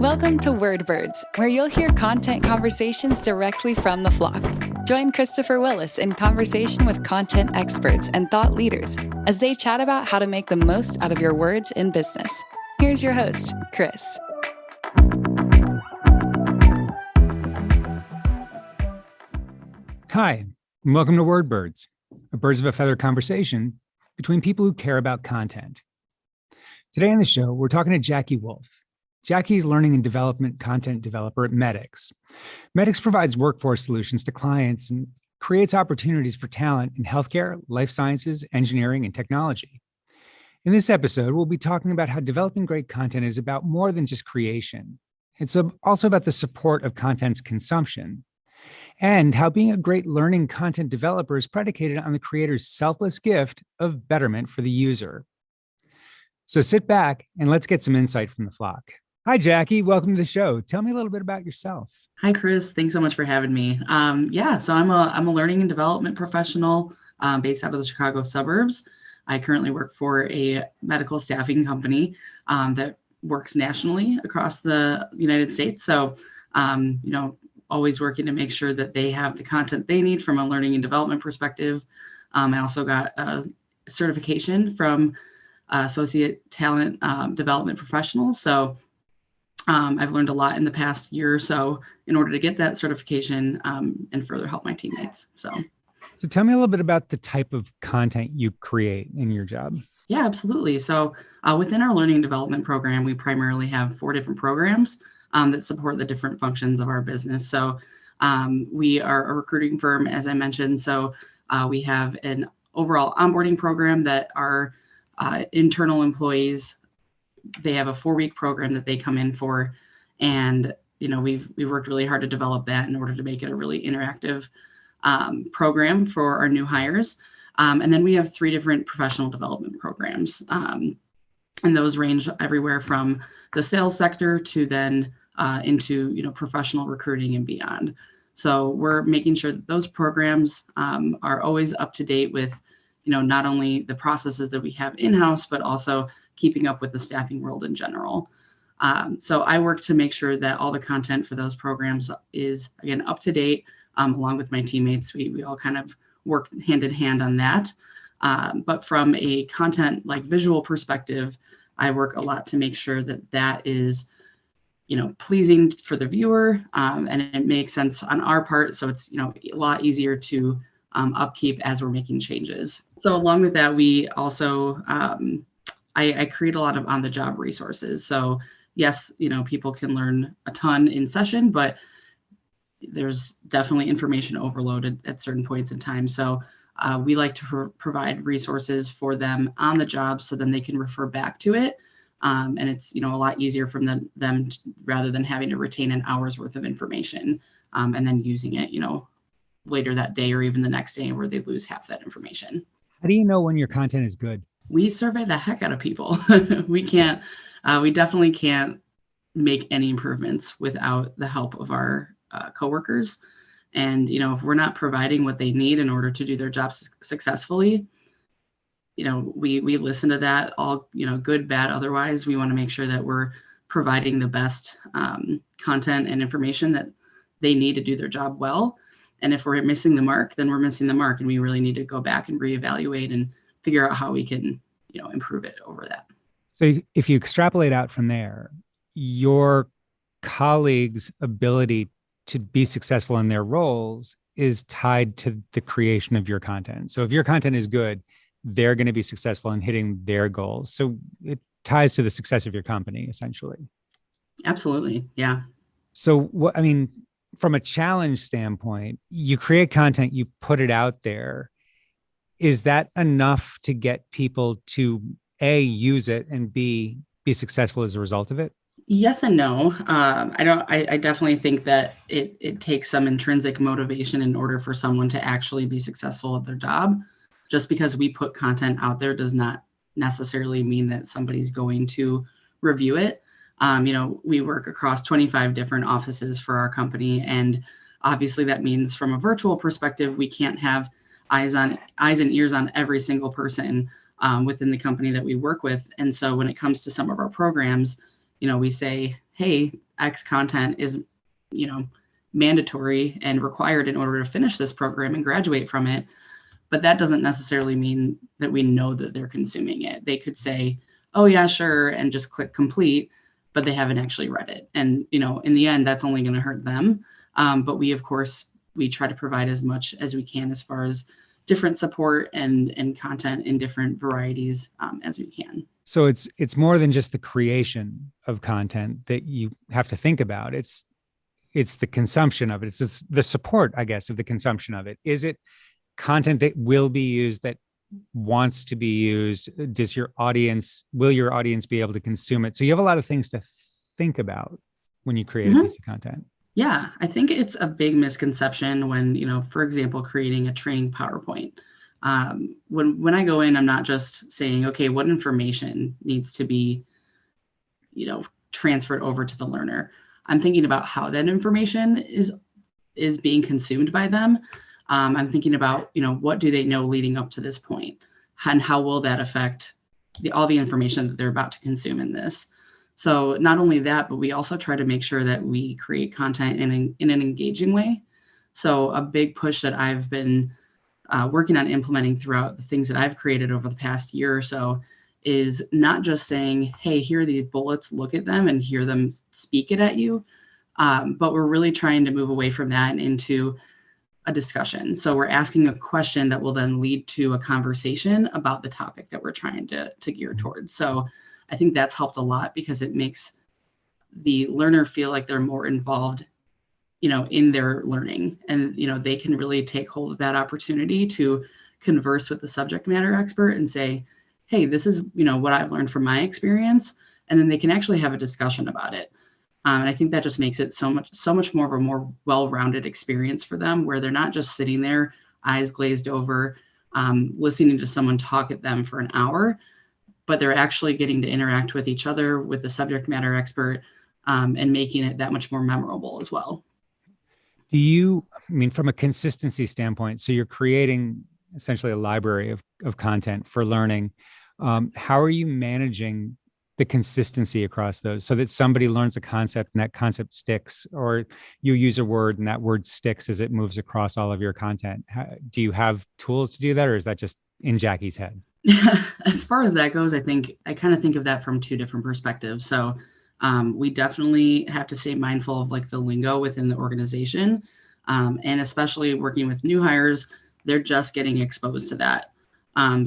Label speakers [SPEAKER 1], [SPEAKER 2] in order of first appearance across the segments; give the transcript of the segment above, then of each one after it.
[SPEAKER 1] Welcome to Wordbirds, where you'll hear content conversations directly from the flock. Join Christopher Willis in conversation with content experts and thought leaders as they chat about how to make the most out of your words in business. Here's your host, Chris.
[SPEAKER 2] Hi, and welcome to Wordbirds, a birds of a feather conversation between people who care about content. Today on the show, we're talking to Jackie Wolf. Jackie's learning and development content developer at Medix. Medix provides workforce solutions to clients and creates opportunities for talent in healthcare, life sciences, engineering, and technology. In this episode, we'll be talking about how developing great content is about more than just creation. It's also about the support of content's consumption, and how being a great learning content developer is predicated on the creator's selfless gift of betterment for the user. So sit back and let's get some insight from the flock. Hi, Jackie. Welcome to the show. Tell me a little bit about yourself.
[SPEAKER 3] Hi, Chris. Thanks so much for having me. So I'm a learning and development professional based out of the Chicago suburbs. I currently work for a medical staffing company that works nationally across the United States. So, always working to make sure that they have the content they need from a learning and development perspective. I also got a certification from Associate Talent Development Professionals. So I've learned a lot in the past year or so in order to get that certification and further help my teammates. So
[SPEAKER 2] tell me a little bit about the type of content you create in your job.
[SPEAKER 3] Yeah, absolutely. So within our learning and development program, we primarily have 4 different programs that support the different functions of our business. So we are a recruiting firm, as I mentioned. So we have an overall onboarding program that our internal employees, they have a 4-week program that they come in for. And, we've worked really hard to develop that in order to make it a really interactive program for our new hires. And then we have 3 different professional development programs. And those range everywhere from the sales sector to then into, professional recruiting and beyond. So we're making sure that those programs are always up to date with, not only the processes that we have in-house, but also keeping up with the staffing world in general. So I work to make sure that all the content for those programs is, again, up to date, along with my teammates. We all kind of work hand in hand on that. But from a content like visual perspective, I work a lot to make sure that that is, pleasing for the viewer, and it makes sense on our part. So it's, a lot easier to upkeep as we're making changes. So along with that, we also, I create a lot of on-the-job resources. So yes, people can learn a ton in session, but there's definitely information overloaded at certain points in time. So we like to provide resources for them on the job so then they can refer back to it. And it's, a lot easier for them rather than having to retain an hour's worth of information and then using it, later that day or even the next day where they lose half that information.
[SPEAKER 2] How do you know when your content is good?
[SPEAKER 3] We survey the heck out of people. We definitely can't make any improvements without the help of our coworkers. And, if we're not providing what they need in order to do their jobs successfully, we listen to that all, good, bad, otherwise. We want to make sure that we're providing the best content and information that they need to do their job well. And if we're missing the mark, then we're missing the mark. And we really need to go back and reevaluate and figure out how we can, improve it over that.
[SPEAKER 2] So if you extrapolate out from there, your colleagues' ability to be successful in their roles is tied to the creation of your content. So if your content is good, they're going to be successful in hitting their goals. So it ties to the success of your company, essentially.
[SPEAKER 3] Absolutely. Yeah.
[SPEAKER 2] So from a challenge standpoint, you create content, you put it out there. Is that enough to get people to A, use it, and B, be successful as a result of it?
[SPEAKER 3] Yes and no. I definitely think that it takes some intrinsic motivation in order for someone to actually be successful at their job. Just because we put content out there does not necessarily mean that somebody's going to review it. We work across 25 different offices for our company. And obviously that means from a virtual perspective, we can't have eyes and ears on every single person within the company that we work with. And so when it comes to some of our programs, we say, hey, X content is, mandatory and required in order to finish this program and graduate from it. But that doesn't necessarily mean that we know that they're consuming it. They could say, oh yeah, sure, and just click complete, but they haven't actually read it. And, in the end, that's only going to hurt them. But we, of course, we try to provide as much as we can as far as different support and content in different varieties as we can.
[SPEAKER 2] So it's more than just the creation of content that you have to think about. It's the consumption of it. It's just the support, I guess, of the consumption of it. Is it content that will be used, that wants to be used? Will your audience be able to consume it? So you have a lot of things to think about when you create a piece of content.
[SPEAKER 3] Yeah, I think it's a big misconception when, for example, creating a training PowerPoint. When I go in, I'm not just saying, okay, what information needs to be, transferred over to the learner. I'm thinking about how that information is being consumed by them. I'm thinking about, what do they know leading up to this point, and how will that affect all the information that they're about to consume in this. So not only that, but we also try to make sure that we create content in an engaging way. So a big push that I've been working on implementing throughout the things that I've created over the past year or so is not just saying, hey, here are these bullets, look at them and hear them speak it at you. But we're really trying to move away from that and into a discussion. So we're asking a question that will then lead to a conversation about the topic that we're trying to gear towards. So I think that's helped a lot because it makes the learner feel like they're more involved, in their learning, and, they can really take hold of that opportunity to converse with the subject matter expert and say, hey, this is, what I've learned from my experience. And then they can actually have a discussion about it. And I think that just makes it so much more of a more well-rounded experience for them, where they're not just sitting there, eyes glazed over, listening to someone talk at them for an hour, but they're actually getting to interact with each other, with the subject matter expert, and making it that much more memorable as well.
[SPEAKER 2] From a consistency standpoint, so you're creating essentially a library of content for learning. How are you managing the consistency across those so that somebody learns a concept and that concept sticks, or you use a word and that word sticks as it moves across all of your content? Do you have tools to do that, or is that just in Jackie's head?
[SPEAKER 3] As far as that goes, I kind of think of that from two different perspectives. So we definitely have to stay mindful of like the lingo within the organization. And especially working with new hires, they're just getting exposed to that.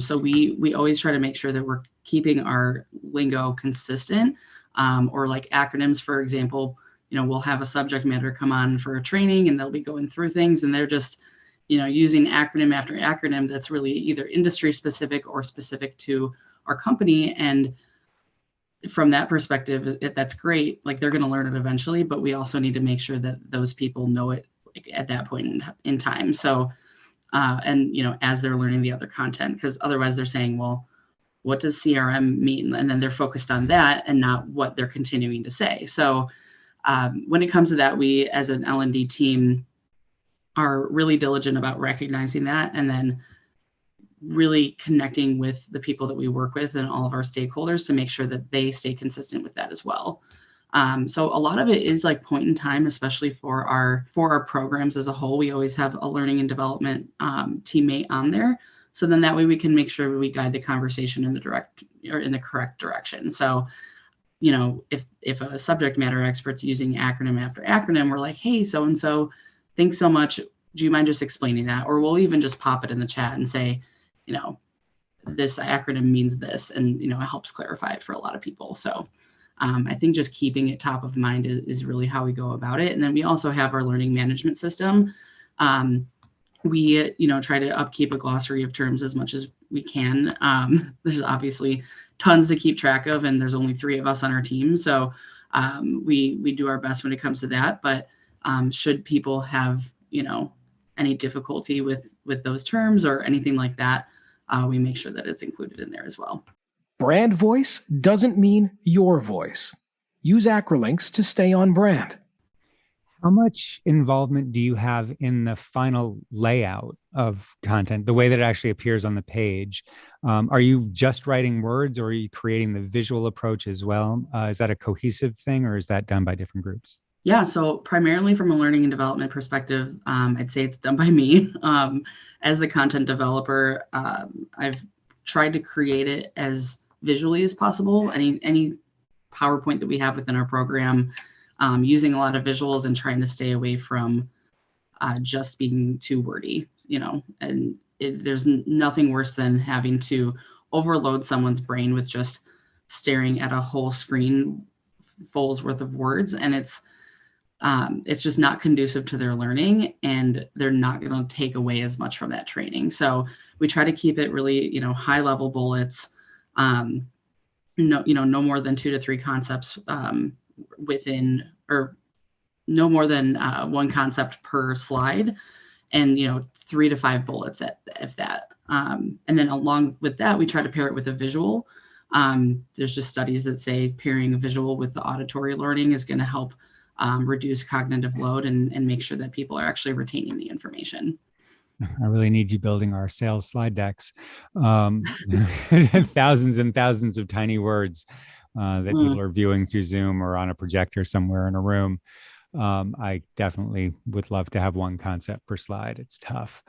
[SPEAKER 3] So we always try to make sure that we're keeping our lingo consistent, or like acronyms, for example, we'll have a subject matter come on for a training and they'll be going through things and they're just, using acronym after acronym that's really either industry specific or specific to our company. And from that perspective, that's great. Like they're going to learn it eventually, but we also need to make sure that those people know it at that point in time. So, and, as they're learning the other content, because otherwise they're saying, well, what does CRM mean? And then they're focused on that and not what they're continuing to say. So when it comes to that, we as an L&D team are really diligent about recognizing that and then really connecting with the people that we work with and all of our stakeholders to make sure that they stay consistent with that as well. So a lot of it is like point in time, especially for our programs as a whole. We always have a learning and development teammate on there. So then that way we can make sure we guide the conversation in the correct direction. So, if a subject matter expert's using acronym after acronym, we're like, hey, so-and-so, thanks so much. Do you mind just explaining that? Or we'll even just pop it in the chat and say, this acronym means this, and, it helps clarify it for a lot of people. So I think just keeping it top of mind is really how we go about it. And then we also have our learning management system. We, try to upkeep a glossary of terms as much as we can. There's obviously tons to keep track of, and there's only 3 of us on our team. So we do our best when it comes to that. But should people have, any difficulty with those terms or anything like that, we make sure that it's included in there as well.
[SPEAKER 4] Brand voice doesn't mean your voice. Use Acrolinks to stay on brand.
[SPEAKER 2] How much involvement do you have in the final layout of content, the way that it actually appears on the page? Are you just writing words, or are you creating the visual approach as well? Is that a cohesive thing, or is that done by different groups?
[SPEAKER 3] Yeah, so primarily from a learning and development perspective, I'd say it's done by me. As the content developer, I've tried to create it as visually as possible. Any PowerPoint that we have within our program, using a lot of visuals and trying to stay away from just being too wordy, and there's nothing worse than having to overload someone's brain with just staring at a whole screen full's worth of words, and it's just not conducive to their learning, and they're not going to take away as much from that training. So we try to keep it really, high level bullets, no more than 2 to 3 concepts within, or no more than one concept per slide, and 3 to 5 bullets if that. And then along with that, we try to pair it with a visual. There's just studies that say pairing a visual with the auditory learning is going to help reduce cognitive load and make sure that people are actually retaining the information.
[SPEAKER 2] I really need you building our sales slide decks. Thousands and thousands of tiny words that people are viewing through Zoom or on a projector somewhere in a room. I definitely would love to have one concept per slide. It's tough.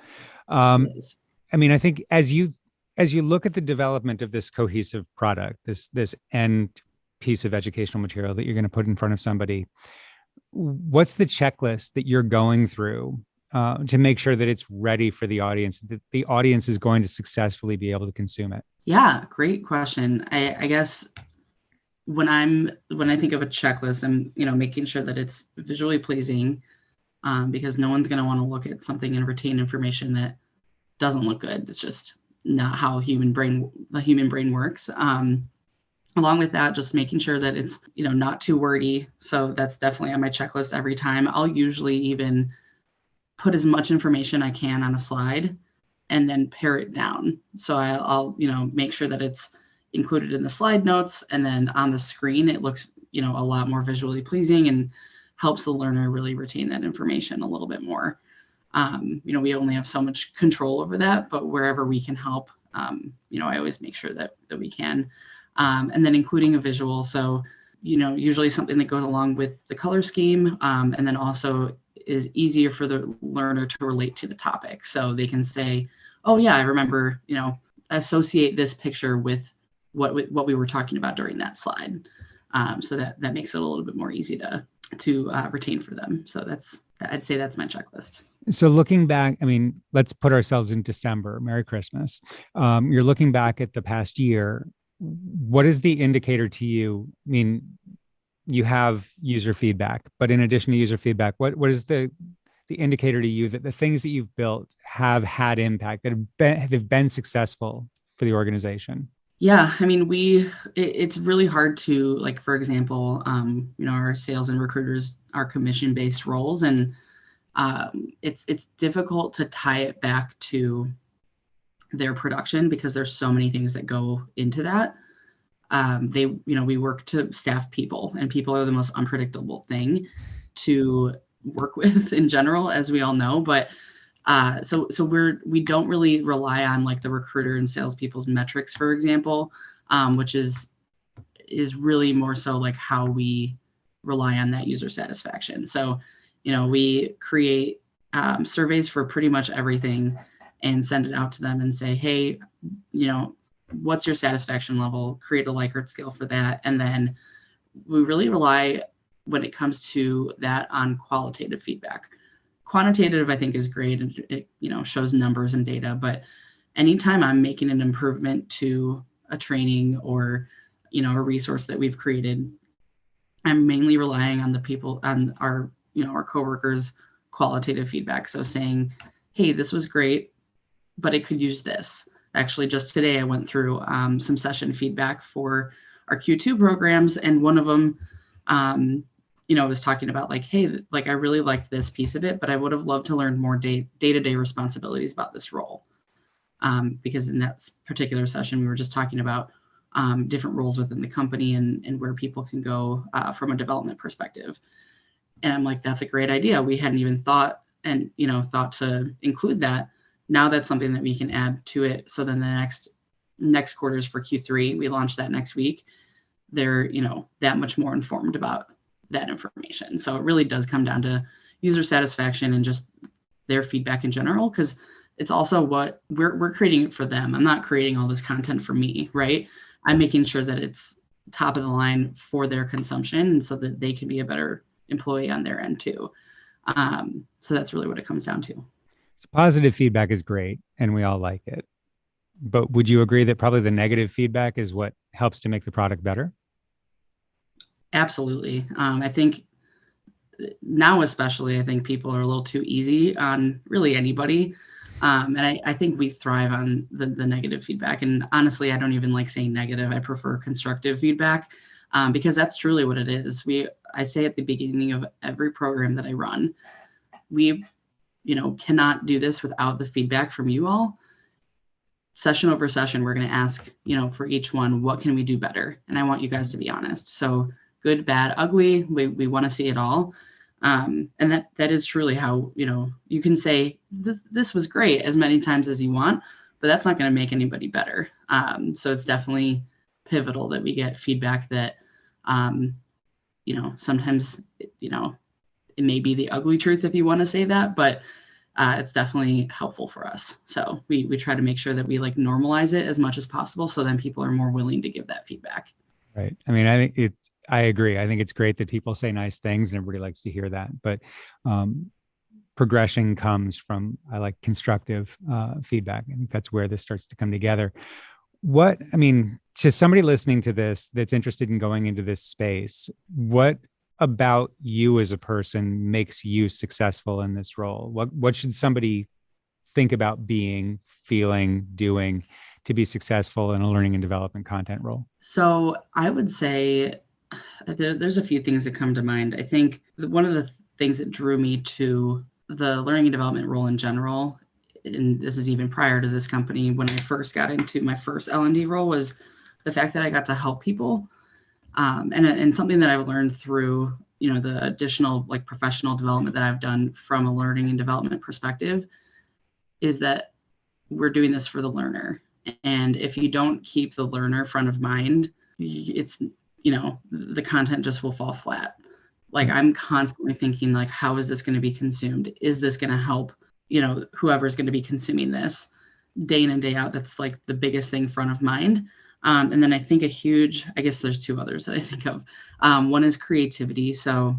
[SPEAKER 2] I mean, I think as you look at the development of this cohesive product, this end piece of educational material that you're going to put in front of somebody, what's the checklist that you're going through to make sure that it's ready for the audience, that the audience is going to successfully be able to consume it?
[SPEAKER 3] Yeah, great question. I guess when I think of a checklist, I'm making sure that it's visually pleasing, because no one's going to want to look at something and retain information that doesn't look good. It's just not how the human brain works. Along with that, just making sure that it's not too wordy. So that's definitely on my checklist every time. I'll usually even put as much information I can on a slide and then pare it down. So I'll make sure that it's included in the slide notes, and then on the screen it looks a lot more visually pleasing and helps the learner really retain that information a little bit more. We only have so much control over that, but wherever we can help, I always make sure that we can. And then including a visual. So, usually something that goes along with the color scheme, and then also is easier for the learner to relate to the topic. So they can say, oh yeah, I remember, associate this picture with what we were talking about during that slide. So that makes it a little bit more easy to retain for them. So I'd say that's my checklist.
[SPEAKER 2] So looking back, I mean, let's put ourselves in December. Merry Christmas. You're looking back at the past year. What is the indicator to you? I mean, you have user feedback, but in addition to user feedback, what is the indicator to you that the things that you've built have had impact, that have been successful for the organization?
[SPEAKER 3] Yeah, I mean, it's really hard to, like, for example, our sales and recruiters are commission-based roles, and it's difficult to tie it back to their production because there's so many things that go into that. We work to staff people, and people are the most unpredictable thing to work with in general, as we all know. But so we don't really rely on like the recruiter and salespeople's metrics, for example, which is really more so like how we rely on that user satisfaction. So, we create surveys for pretty much everything and send it out to them and say, hey, what's your satisfaction level? Create a Likert scale for that. And then we really rely, when it comes to that, on qualitative feedback. Quantitative, I think, is great, and it shows numbers and data. But anytime I'm making an improvement to a training or a resource that we've created, I'm mainly relying on the people, on our coworkers' qualitative feedback. So saying, hey, this was great, but it could use this. Actually, just today I went through some session feedback for our Q2 programs, and one of them, was talking about like, hey, like I really liked this piece of it, but I would have loved to learn more day-to-day responsibilities about this role. Because in that particular session, we were just talking about different roles within the company and where people can go from a development perspective. And I'm like, that's a great idea. We hadn't even thought to include that. Now that's something that we can add to it. So then the next quarters for Q3, we launch that next week. They're, that much more informed about that information. So it really does come down to user satisfaction and just their feedback in general, because it's also what we're creating it for them. I'm not creating all this content for me, right? I'm making sure that it's top of the line for their consumption, and so that they can be a better employee on their end too. So that's really what it comes down to.
[SPEAKER 2] So positive feedback is great, and we all like it. But would you agree that probably the negative feedback is what helps to make the product better?
[SPEAKER 3] Absolutely. I think now, especially, I think people are a little too easy on really anybody. And I think we thrive on the negative feedback. And honestly, I don't even like saying negative. I prefer constructive feedback, because that's truly what it is. I say at the beginning of every program that I run, we, cannot do this without the feedback from you all. Session over session, we're going to ask, for each one, what can we do better? And I want you guys to be honest. So good, bad, ugly, we want to see it all. And that is truly how, you can say this was great as many times as you want, but that's not going to make anybody better. So it's definitely pivotal that we get feedback that, sometimes, it may be the ugly truth if you want to say that, but it's definitely helpful for us. So we try to make sure that we normalize it as much as possible, so then people are more willing to give that feedback.
[SPEAKER 2] Right. I mean, I agree. I think it's great that people say nice things and everybody likes to hear that. But progression comes from, I like constructive feedback. I think that's where this starts to come together. To somebody listening to this that's interested in going into this space, what about you as a person makes you successful in this role? What should somebody think about being, feeling, doing to be successful in a learning and development content role?
[SPEAKER 3] So I would say there's a few things that come to mind. I think one of the things that drew me to the learning and development role in general, and this is even prior to this company, when I first got into my first L&D role, was the fact that I got to help people. And something that I've learned through, the additional professional development that I've done from a learning and development perspective is that we're doing this for the learner. And if you don't keep the learner front of mind, it's, the content just will fall flat. I'm constantly thinking, how is this going to be consumed? Is this going to help, whoever's going to be consuming this day in and day out? That's the biggest thing front of mind. And then I think I guess there's two others that I think of. One is creativity. So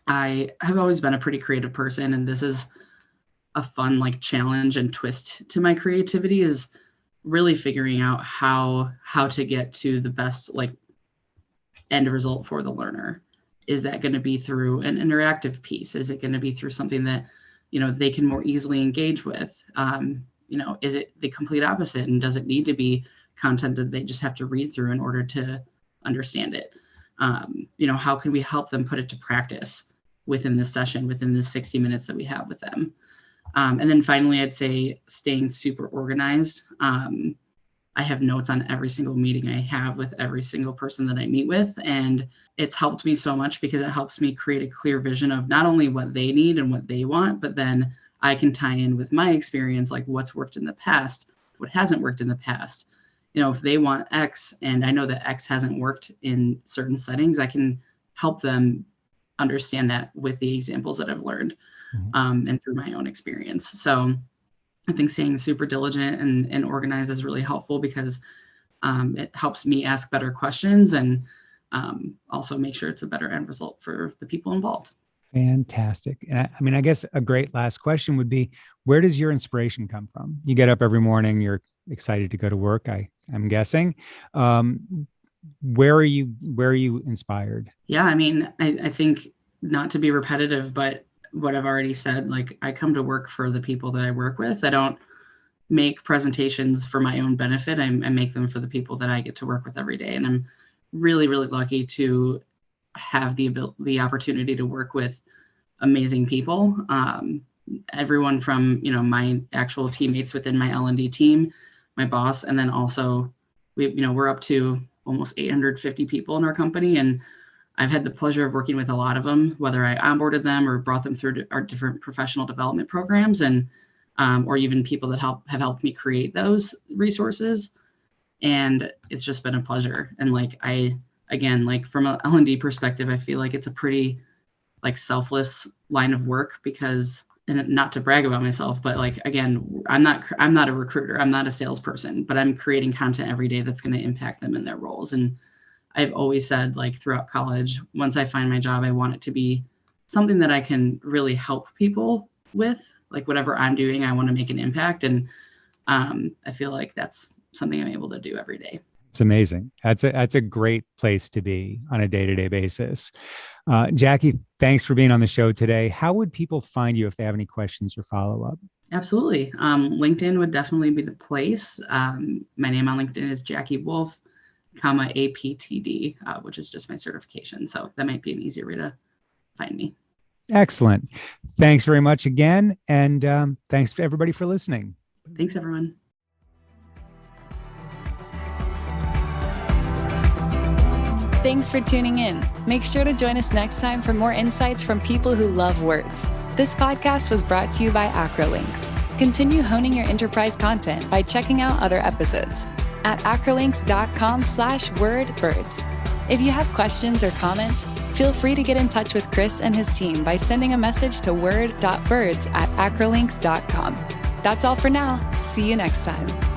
[SPEAKER 3] I have always been a pretty creative person, and this is a fun challenge and twist to my creativity, is really figuring out how to get to the best end result for the learner. Is that going to be through an interactive piece? Is it going to be through something that they can more easily engage with? Is it the complete opposite, and does it need to be content that they just have to read through in order to understand it? How can we help them put it to practice within this session, within the 60 minutes that we have with them? And then finally, I'd say staying super organized. I have notes on every single meeting I have with every single person that I meet with. And it's helped me so much because it helps me create a clear vision of not only what they need and what they want, but then I can tie in with my experience, what's worked in the past, what hasn't worked in the past. If they want X and I know that X hasn't worked in certain settings, I can help them understand that with the examples that I've learned and through my own experience. So I think staying super diligent and organized is really helpful because it helps me ask better questions and also make sure it's a better end result for the people involved.
[SPEAKER 2] Fantastic. I guess a great last question would be, where does your inspiration come from? You get up every morning, you're excited to go to work, I'm guessing. Where are you inspired?
[SPEAKER 3] Yeah, I think, not to be repetitive, but what I've already said, I come to work for the people that I work with. I don't make presentations for my own benefit. I make them for the people that I get to work with every day. And I'm really, really lucky to have the opportunity to work with amazing people. Everyone from, my actual teammates within my L&D team, my boss, and then also we're up to almost 850 people in our company. And I've had the pleasure of working with a lot of them, whether I onboarded them or brought them through our different professional development programs, and or even people that have helped me create those resources. And it's just been a pleasure. And like again, like from an L&D perspective, I feel like it's a pretty like selfless line of work, because, and not to brag about myself, but like, again, I'm not a recruiter, I'm not a salesperson, but I'm creating content every day that's going to impact them in their roles. And I've always said, like throughout college, once I find my job, I want it to be something that I can really help people with. Like whatever I'm doing, I want to make an impact. And I feel like that's something I'm able to do every day.
[SPEAKER 2] It's amazing. That's a great place to be on a day-to-day basis. Jackie, thanks for being on the show today. How would people find you if they have any questions or follow-up?
[SPEAKER 3] Absolutely. LinkedIn would definitely be the place. My name on LinkedIn is Jackie Wolf, APTD, which is just my certification. So that might be an easier way to find me.
[SPEAKER 2] Excellent. Thanks very much again. And thanks to everybody for listening.
[SPEAKER 3] Thanks, everyone.
[SPEAKER 1] Thanks for tuning in. Make sure to join us next time for more insights from people who love words. This podcast was brought to you by Acrolinx. Continue honing your enterprise content by checking out other episodes at acrolinx.com/wordbirds. If you have questions or comments, feel free to get in touch with Chris and his team by sending a message to word.birds@acrolinx.com. That's all for now. See you next time.